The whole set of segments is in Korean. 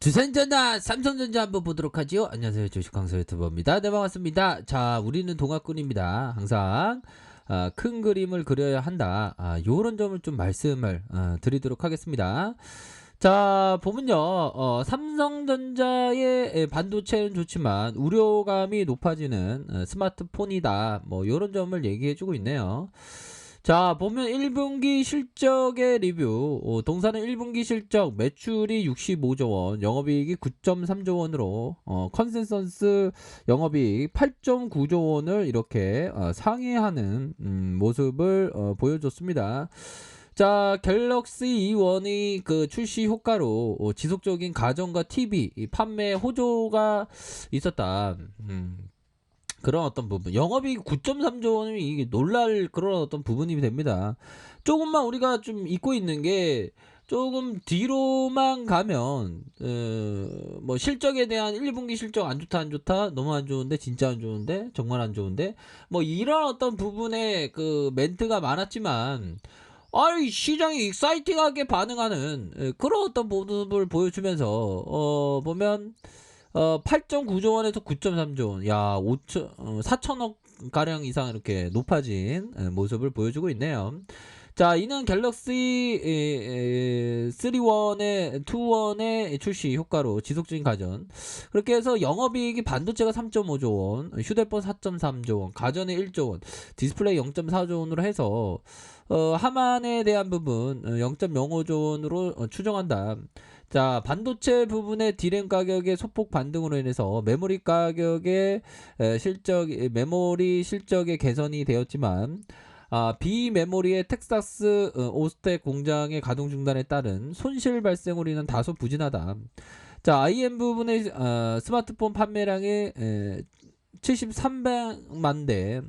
두산전자 삼성전자 한번 보도록 하지요. 안녕하세요, 주식강사 유튜버입니다. 네, 반갑습니다. 자, 우리는 동학군입니다. 항상 큰 그림을 그려야 한다, 요런 점을 좀 말씀을 드리도록 하겠습니다. 자, 보면요, 삼성전자의 반도체는 좋지만 우려감이 높아지는 스마트폰이다, 뭐 요런 점을 얘기해주고 있네요. 자, 보면 1분기 실적의 리뷰. 동사는 1분기 실적 매출이 65조 원, 영업이익이 9.3조 원으로 컨센서스 영업이익 8.9조 원을 이렇게 상회하는 모습을 보여줬습니다. 자, 갤럭시 E1이 그 출시 효과로 지속적인 가전과 TV 판매 호조가 있었다. 그런 어떤 부분, 영업이익 9.3조 원이면 이게 놀랄 그런 어떤 부분이 됩니다. 조금만 우리가 좀 잊고 있는 게, 조금 뒤로만 가면 뭐 실적에 대한 1분기 실적 안 좋다 안 좋다, 너무 안 좋은데, 진짜 안 좋은데, 정말 안 좋은데, 뭐 이런 어떤 부분에 그 멘트가 많았지만, 아이 시장이 익사이팅하게 반응하는 그런 어떤 모습을 보여주면서 보면 8.9조 원에서 9.3조 원, 야, 4천억 가량 이상 이렇게 높아진 모습을 보여주고 있네요. 자, 이는 갤럭시 3원의 2원의 출시 효과로 지속적인 가전, 그렇게 해서 영업이익이 반도체가 3.5조 원, 휴대폰 4.3조 원, 가전에 1조 원, 디스플레이 0.4조 원으로 해서 하만에 대한 부분 0.05조 원으로 추정한다. 자, 반도체 부분의 디램 가격의 소폭 반등으로 인해서 메모리 가격의 메모리 실적의 개선이 되었지만, 비메모리의 텍사스 오스텍 공장의 가동 중단에 따른 손실 발생으로 인한 다소 부진하다. 자, IM 부분의 스마트폰 판매량이 7300만 대,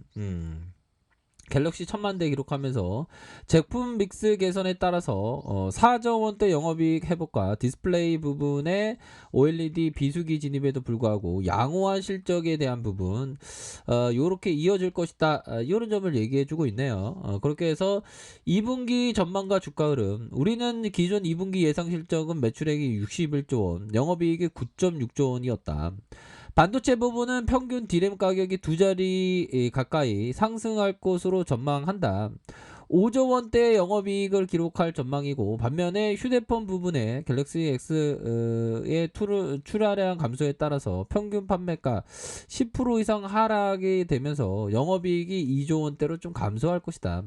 갤럭시 1000만 대 기록하면서 제품 믹스 개선에 따라서 4조 원대 영업이익 회복과 디스플레이 부분의 OLED 비수기 진입에도 불구하고 양호한 실적에 대한 부분 요렇게 이어질 것이다, 이런 점을 얘기해주고 있네요. 그렇게 해서 2분기 전망과 주가 흐름, 우리는 기존 2분기 예상 실적은 매출액이 61조 원, 영업이익이 9.6조 원이었다. 반도체 부분은 평균 디램 가격이 두 자리 가까이 상승할 것으로 전망한다. 5조 원대의 영업이익을 기록할 전망이고, 반면에 휴대폰 부분의 갤럭시 X의 출하량 감소에 따라서 평균 판매가 10% 이상 하락이 되면서 영업이익이 2조 원대로 좀 감소할 것이다.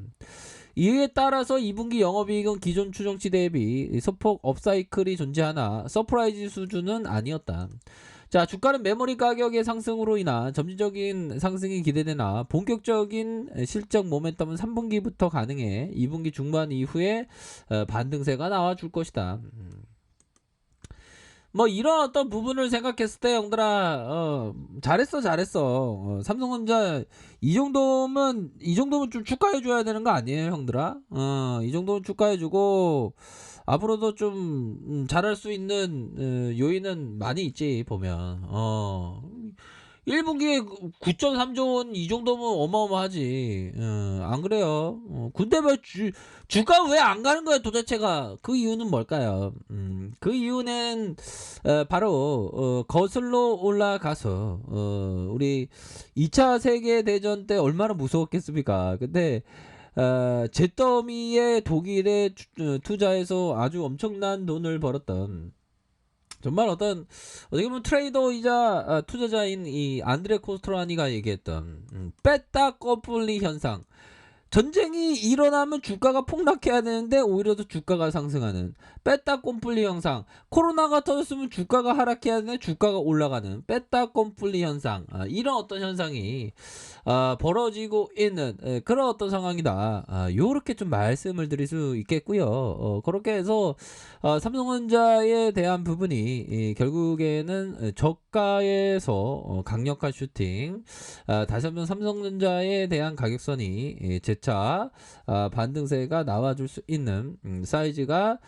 이에 따라서 2분기 영업이익은 기존 추정치 대비 소폭 업사이클이 존재하나 서프라이즈 수준은 아니었다. 자, 주가는 메모리 가격의 상승으로 인한 점진적인 상승이 기대되나 본격적인 실적 모멘텀은 3분기부터 가능해 2분기 중반 이후에 반등세가 나와줄 것이다. 뭐 이런 어떤 부분을 생각했을 때, 형들아, 잘했어. 삼성전자 이 정도면 좀 축하해줘야 되는 거 아니에요, 형들아? 이 정도면 축하해주고, 앞으로도 좀 잘할 수 있는 요인은 많이 있지, 보면. 1분기에 9.3조 원, 이 정도면 어마어마하지. 안 그래요? 근데 왜 주가 왜 안 가는 거야, 도대체가? 그 이유는 뭘까요? 그 이유는 바로 거슬러 올라가서 우리 2차 세계대전 때 얼마나 무서웠겠습니까? 근데 잿더미에 독일에 투자해서 아주 엄청난 돈을 벌었던, 정말 어떻게 보면 트레이더이자 투자자인 이 안드레 코스트라니가 얘기했던 빼딱 거풀리 현상. 전쟁이 일어나면 주가가 폭락해야 되는데 오히려 더 주가가 상승하는 빼딱 꼼플리 현상. 코로나가 터졌으면 주가가 하락해야 되는데 주가가 올라가는 빼딱 꼼플리 현상. 이런 어떤 현상이 벌어지고 있는 그런 어떤 상황이다. 요렇게 좀 말씀을 드릴 수 있겠고요. 그렇게 해서 삼성전자에 대한 부분이 결국에는 저가에서 강력한 슈팅, 다시 한번 삼성전자에 대한 가격선이 200차 반등세가 나와줄 수 있는 사이즈가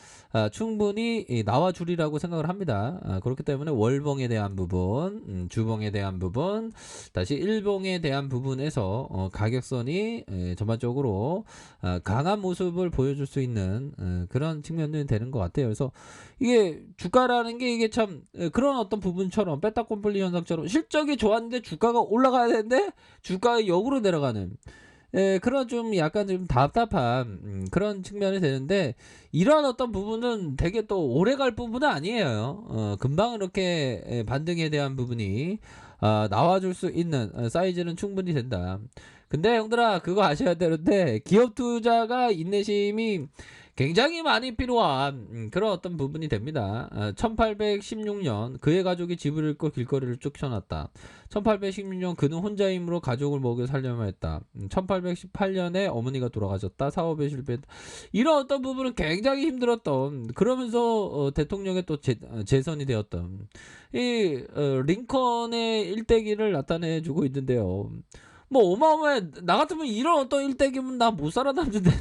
충분히 나와주리라고 생각을 합니다. 그렇기 때문에 월봉에 대한 부분, 주봉에 대한 부분, 다시 일봉에 대한 부분에서 가격선이 전반적으로 강한 모습을 보여줄 수 있는 그런 측면이 되는 것 같아요. 그래서 이게 주가라는 게 이게 참 그런 어떤 부분처럼 빼딱곰플리 현상처럼 실적이 좋았는데 주가가 올라가야 되는데 주가가 역으로 내려가는 그런 좀 약간 좀 답답한 그런 측면이 되는데 이러한 어떤 부분은 되게 또 오래 갈 부분은 아니에요. 금방 이렇게 반등에 대한 부분이 나와줄 수 있는 사이즈는 충분히 된다. 근데 형들아 그거 아셔야 되는데 기업 투자가 인내심이 굉장히 많이 필요한 그런 어떤 부분이 됩니다. 1816년 그의 가족이 집을 잃고 길거리를 쫓겨났다. 1816년 그는 혼자 힘으로 가족을 먹여 살려면 했다. 1818년에 어머니가 돌아가셨다. 사업에 실패했다. 이런 어떤 부분은 굉장히 힘들었던 그러면서 대통령에 또 재선이 되었던 이 링컨의 일대기를 나타내주고 있는데요. 뭐 어마어마해. 나 같으면 이런 어떤 일대기면 나 못 살아남는데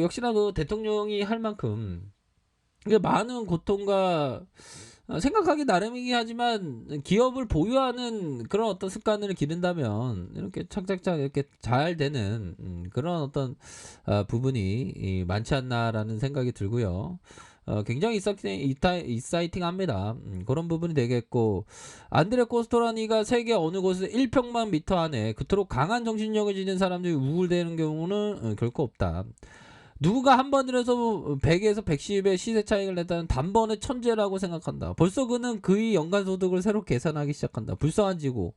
역시나 그 대통령이 할 만큼 이게 많은 고통과 생각하기 나름이긴 하지만 기업을 보유하는 그런 어떤 습관을 기른다면 이렇게 착착착 이렇게 잘 되는 그런 어떤 부분이 많지 않나라는 생각이 들고요. 굉장히 익사이팅합니다. 그런 부분이 되겠고 안드레 코스토라니가 세계 어느 곳에 1평만 미터 안에 그토록 강한 정신력을 지닌 사람들이 우울대는 경우는 결코 없다. 누구가 한 번이라서 100에서 110의 시세 차익을 냈다는 단번에 천재라고 생각한다. 벌써 그는 그의 연간 소득을 새로 계산하기 시작한다. 불쌍한 지고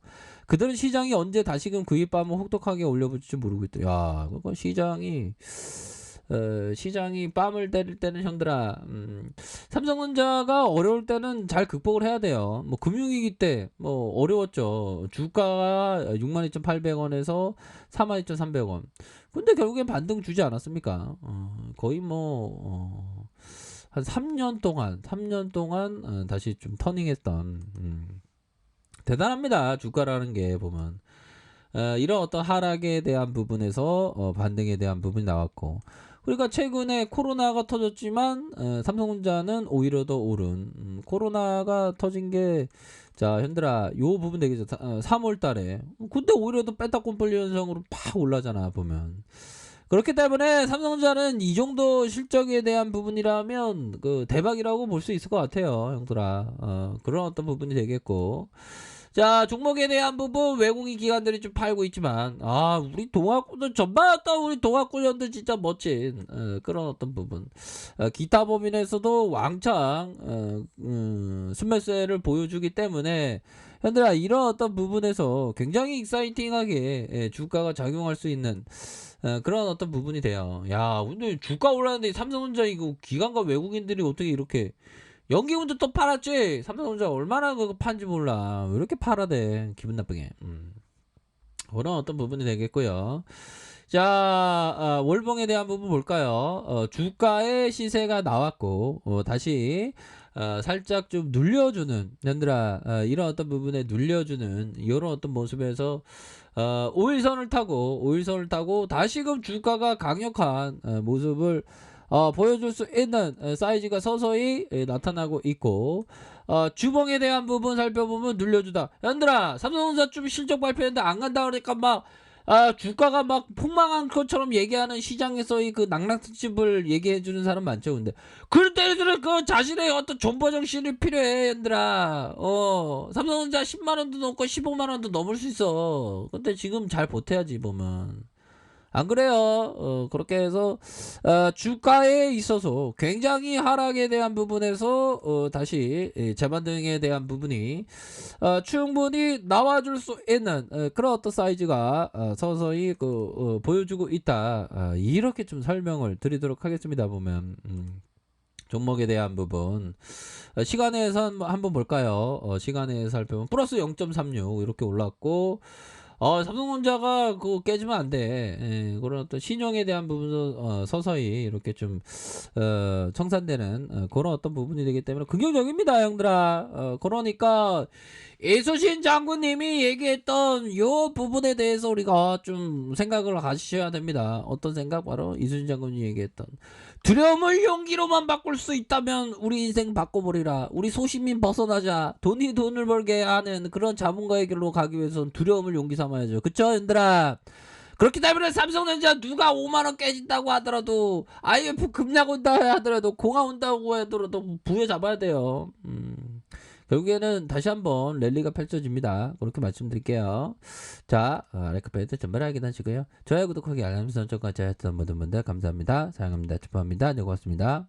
그들은 시장이 언제 다시금 그의 뺨을 혹독하게 올려붙일지 모르고 있다. 야, 그거 시장이 뺨을 때릴 때는 형들아, 삼성전자가 어려울 때는 잘 극복을 해야 돼요. 뭐 금융위기 때 뭐 어려웠죠. 주가가 62,800원에서 42,300원. 근데 결국엔 반등 주지 않았습니까? 거의 뭐 한 3년 동안 다시 좀 터닝했던 대단합니다. 주가라는 게 보면 이런 어떤 하락에 대한 부분에서 반등에 대한 부분이 나왔고 그러니까 최근에 코로나가 터졌지만 삼성전자는 오히려 더 오른 코로나가 터진 게 자 현들아 요 부분 되겠죠. 3월 달에 근데 오히려 더 빼딱곰벌리 현상으로 팍 올라잖아 보면 그렇기 때문에 삼성전자는 이 정도 실적에 대한 부분이라면 그 대박이라고 볼 수 있을 것 같아요 형들아. 그런 어떤 부분이 되겠고 자 종목에 대한 부분 외국인 기관들이 좀 팔고 있지만 우리 동학군들 전반했다 우리 동학군련들 진짜 멋진 그런 어떤 부분 기타 범위에서도 왕창 순매수를 보여주기 때문에 현들아 이런 어떤 부분에서 굉장히 익사이팅하게 주가가 작용할 수 있는 그런 어떤 부분이 돼요. 야 근데 주가 올랐는데 삼성전자 이거 기관과 외국인들이 어떻게 이렇게 연기군도 또 팔았지. 삼성전자 얼마나 그거 판지 몰라. 왜 이렇게 팔아대 기분 나쁘게. 그런 어떤 부분이 되겠고요. 자 월봉에 대한 부분 볼까요? 주가의 시세가 나왔고 다시 살짝 좀 눌려주는 년들아 이런 어떤 부분에 눌려주는 이런 어떤 모습에서 5일선을 타고 다시금 주가가 강력한 모습을 보여줄 수 있는 사이즈가 서서히 나타나고 있고 주봉에 대한 부분 살펴보면 눌려주다. 얘들아 삼성전자 좀 실적 발표했는데 안 간다 그러니까 막 주가가 막 폭망한 것처럼 얘기하는 시장에서의 그 낙낙특집을 얘기해주는 사람 많죠. 근데 그럴 때들은 그 자신의 어떤 존버 정신이 필요해 얘들아. 삼성전자 10만원도 넘고 15만원도 넘을 수 있어. 근데 지금 잘 버텨야지 보면 안 그래요. 그렇게 해서 주가에 있어서 굉장히 하락에 대한 부분에서 다시 재반등에 대한 부분이 충분히 나와줄 수 있는 그런 어떤 사이즈가 서서히 보여주고 있다. 이렇게 좀 설명을 드리도록 하겠습니다. 보면 종목에 대한 부분 시간에서 한번 볼까요? 시간에 살펴보면 플러스 0.36 이렇게 올랐고 삼성전자가 그거 깨지면 안 돼. 예, 그런 어떤 신용에 대한 부분도 서서히 이렇게 좀 청산되는 그런 어떤 부분이 되기 때문에 긍정적입니다, 형들아. 그러니까 이수신 장군님이 얘기했던 요 부분에 대해서 우리가 좀 생각을 가지셔야 됩니다. 어떤 생각? 바로 이수신 장군이 얘기했던 두려움을 용기로만 바꿀 수 있다면 우리 인생 바꿔버리라. 우리 소시민 벗어나자. 돈이 돈을 벌게 하는 그런 자본가의 길로 가기 위해서는 두려움을 용기 삼아야죠. 그쵸, 얘들아? 그렇기 때문에 삼성전자 누가 5만원 깨진다고 하더라도 IMF 급락 온다 하더라도 공화 온다고 하더라도 부여 잡아야 돼요. 결국에는 다시 한번 랠리가 펼쳐집니다. 그렇게 말씀드릴게요. 자, 레크페이트 전반을 확인하시고요. 좋아요, 구독하기, 알람 설정까지 하셨던 모든 분들 감사합니다. 사랑합니다. 축복합니다. 네, 고맙습니다.